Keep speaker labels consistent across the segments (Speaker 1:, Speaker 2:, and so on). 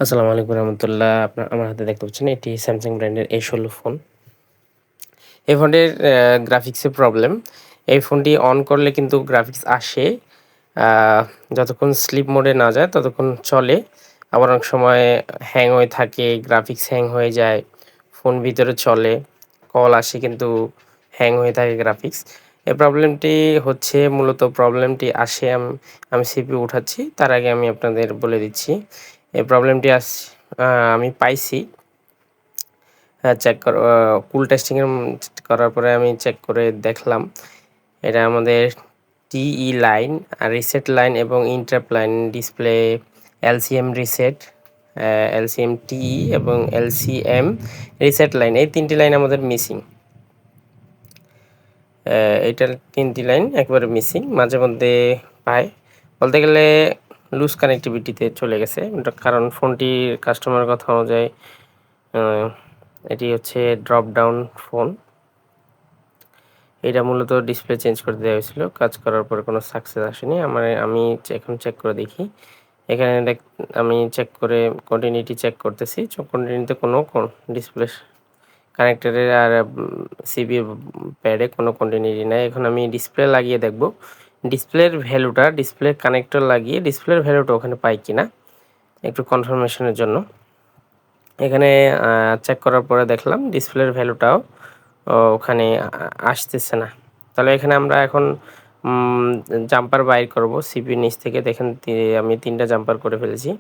Speaker 1: আসসালামু আলাইকুম রহমতুল্লাহ। আমার হাতে দেখতে পাচ্ছেন এটি স্যামসাং ব্র্যান্ডের A16 ফোন। এই ফোনটির গ্রাফিক্সের প্রবলেম। এই ফোনটি অন করলে কিন্তু গ্রাফিক্স আসে, যতক্ষণ স্লিপ মোডে না যায় ততক্ষণ চলে। আবার অনেক সময় হ্যাং হয়ে থাকে, গ্রাফিক্স হ্যাং হয়ে যায়, ফোন ভিতরে চলে, কল আসে কিন্তু হ্যাং হয়ে থাকে গ্রাফিক্স। এই প্রবলেমটি হচ্ছে মূলত প্রবলেমটি আসে আমি সিপিইউ উঠাচ্ছি তার আগে আমি আপনাদের বলে দিচ্ছি। এই প্রবলেমটি আমি পাইছি চেক কুল টেস্টিংয়ের করার পরে আমি চেক করে দেখলাম এটা আমাদের টিই লাইন, রিসেট লাইন এবং interrupt line, display, LCM reset, LCM TE এবং এলসিএম রিসেট লাইন, এই 3টি লাইন আমাদের মিসিং। এইটার 3টি লাইন একবারে মিসিং, মাঝে মধ্যে পায় বলতে গেলে লুজ কানেক্টিভিটিতে চলে গেছে। কারণ ফোনটির কাস্টমার কথা অনুযায়ী এটি হচ্ছে ড্রপ ডাউন ফোন। এটা মূলত ডিসপ্লে চেঞ্জ করে দেওয়া হয়েছিল, কাজ করার পরে কোনো সাকসেস আসেনি। আমি এখন চেক করে দেখি, এখানে আমি চেক করে কন্টিনিউটি চেক করতেছি। কন্টিনিউতে কোনো ডিসপ্লে কানেক্টরের আর সিপিইউ প্যাডে কোনো কন্টিনিউটি নাই। এখন আমি ডিসপ্লে লাগিয়ে দেখব ডিসপ্লের ভ্যালুটা, ডিসপ্লে কানেক্টর লাগিয়ে ডিসপ্লের ভ্যালুটা ওখানে পাই কিনা একটু কনফার্মেশনের জন্য। এখানে চেক করার পরে দেখলাম ডিসপ্লের ভ্যালুটাও ওখানে আসতেছে না। তাহলে এখানে আমরা এখন জাম্পার বাইর করব সিপিইউ নিচ থেকে। দেখেন আমি 3টা জাম্পার করে ফেলেছি।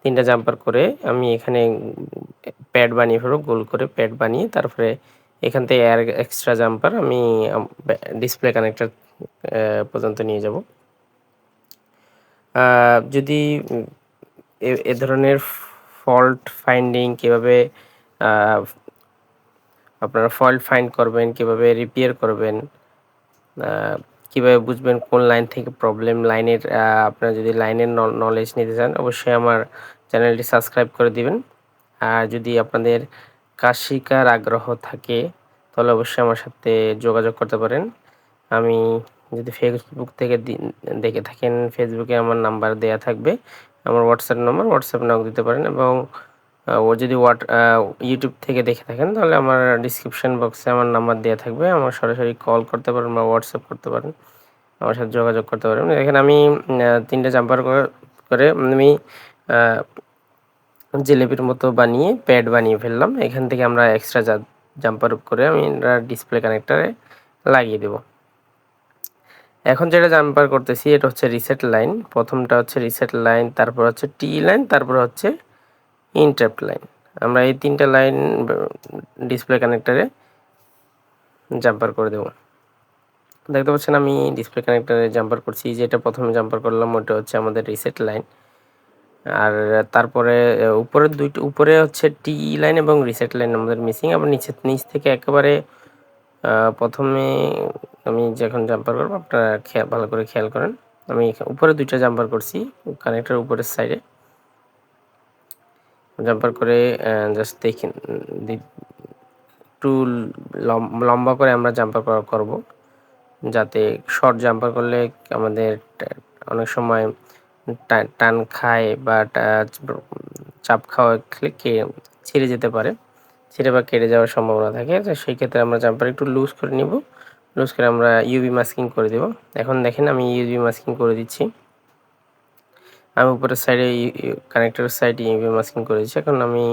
Speaker 1: 3টা জাম্পার করে আমি এখানে প্যাড বানিয়ে ফেলব, গোল করে প্যাড বানিয়ে তারপরে এখান থেকে এক্সট্রা জাম্পার আমি ডিসপ্লে কানেক্টর পর্যন্ত নিয়ে যাব। যদি এ ধরনের ফল্ট ফাইন্ডিং কীভাবে আপনারা ফল্ট ফাইন্ড করবেন, কীভাবে রিপেয়ার করবেন, কীভাবে বুঝবেন কোন লাইন থেকে প্রবলেম, লাইনের আপনারা যদি লাইনের নলেজ নিতে চান অবশ্যই আমার চ্যানেলটি সাবস্ক্রাইব করে দিবেন। আর যদি আপনাদের কাজ শেখার আগ্রহ থাকে তাহলে অবশ্যই আমার সাথে যোগাযোগ করতে পারেন। আমি যদি ফেসবুক থেকে দেখে থাকেন, ফেসবুকে আমার নাম্বার দেয়া থাকবে, আমার হোয়াটসঅ্যাপ নাম্বার, হোয়াটসঅ্যাপ নক দিতে পারেন। এবং ও যদি ইউটিউব থেকে দেখে থাকেন তাহলে আমার ডিসক্রিপশন বক্সে আমার নাম্বার দেওয়া থাকবে, আমার সরাসরি কল করতে পারেন বা হোয়াটসঅ্যাপ করতে পারেন, আমার সাথে যোগাযোগ করতে পারেন। এখানে আমি 3টে জাম্পার করে আমি জিলেপির মতো বানিয়ে প্যাড বানিয়ে ফেললাম। এখান থেকে আমরা এক্সট্রা জাম্পার করে আমি ডিসপ্লে কানেক্টরে লাগিয়ে দেব। এখন যেটা জাম্পার করতেছি এটা হচ্ছে রিসেট লাইন। প্রথমটা হচ্ছে রিসেট লাইন, তারপর হচ্ছে টি লাইন, তারপর হচ্ছে ইন্টারাপ্ট লাইন। আমরা এই 3টা লাইন ডিসপ্লে কানেক্টরে জাম্পার করে দেব। দেখতে পাচ্ছেন আমি ডিসপ্লে কানেক্টরে জাম্পার করছি। যেটা প্রথমে জাম্পার করলাম ওটা হচ্ছে আমাদের রিসেট লাইন। আর তারপরে উপরে হচ্ছে টি লাইন এবং রিসেট লাইন আমাদের মিসিং। আবার নিচ থেকে একেবারে প্রথমে আমি যখন জাম্পার করবো আপনারা ভালো করে খেয়াল করেন। আমি উপরে 2টা জাম্পার করছি কানেক্টর উপরের সাইডে জাম্পার করে জাস্ট দেখেন একটু লম্বা করে আমরা জাম্পার করব, যাতে শর্ট জাম্পার করলে আমাদের অনেক সময় টান খায় বা চাপ খাওয়া ছিঁড়ে যেতে পারে, ছিঁড়ে বা কেটে যাওয়ার সম্ভাবনা থাকে। তো সেই ক্ষেত্রে আমরা জাম্পার একটু লুজ করে নিব, লুজ করে আমরা ইউভি মাস্কিং করে দেব। এখন দেখেন আমি ইউভি মাস্কিং করে দিচ্ছি। আমি উপরের সাইডে কানেক্টরের সাইড ইউভি মাস্কিং করে দিচ্ছি। এখন আমি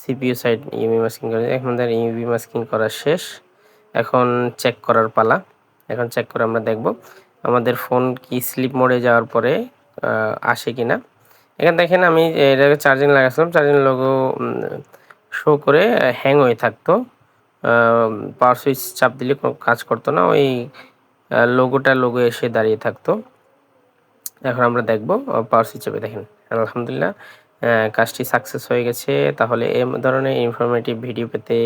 Speaker 1: সিপিইউ সাইড ইউভি মাস্কিং করে দিচ্ছি। এখন আমাদের ইউভি মাস্কিং করা শেষ। এখন চেক করার পালা। এখন চেক করে আমরা দেখব আমাদের ফোন কি স্লিপ মোডে যাওয়ার পরে আসে কিনা। এখানে দেখেন আমি এটাকে চার্জিং লাগাচ্ছিলাম, চার্জিং লোগো শো করে হ্যাং হয়ে থাকতো, পাওয়ার সুইচ চাপ দিলে কোনো কাজ করতো না, ওই লোগো এসে দাঁড়িয়ে থাকতো। এখন আমরা দেখব পাওয়ার সুইচ চেপে দেখেন আলহামদুলিল্লাহ কাজটি সাকসেস হয়ে গেছে। তাহলে এই ধরনের ইনফরমেটিভ ভিডিও পেতে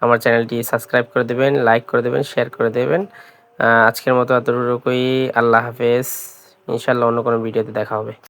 Speaker 1: আমার চ্যানেলটি সাবস্ক্রাইব করে দেবেন, লাইক করে দেবেন, শেয়ার করে দেবেন। আজকের মতো এতটুকুই। আল্লাহ হাফেজ। ইনশাআল্লাহ অন্য কোনো ভিডিওতে দেখা হবে।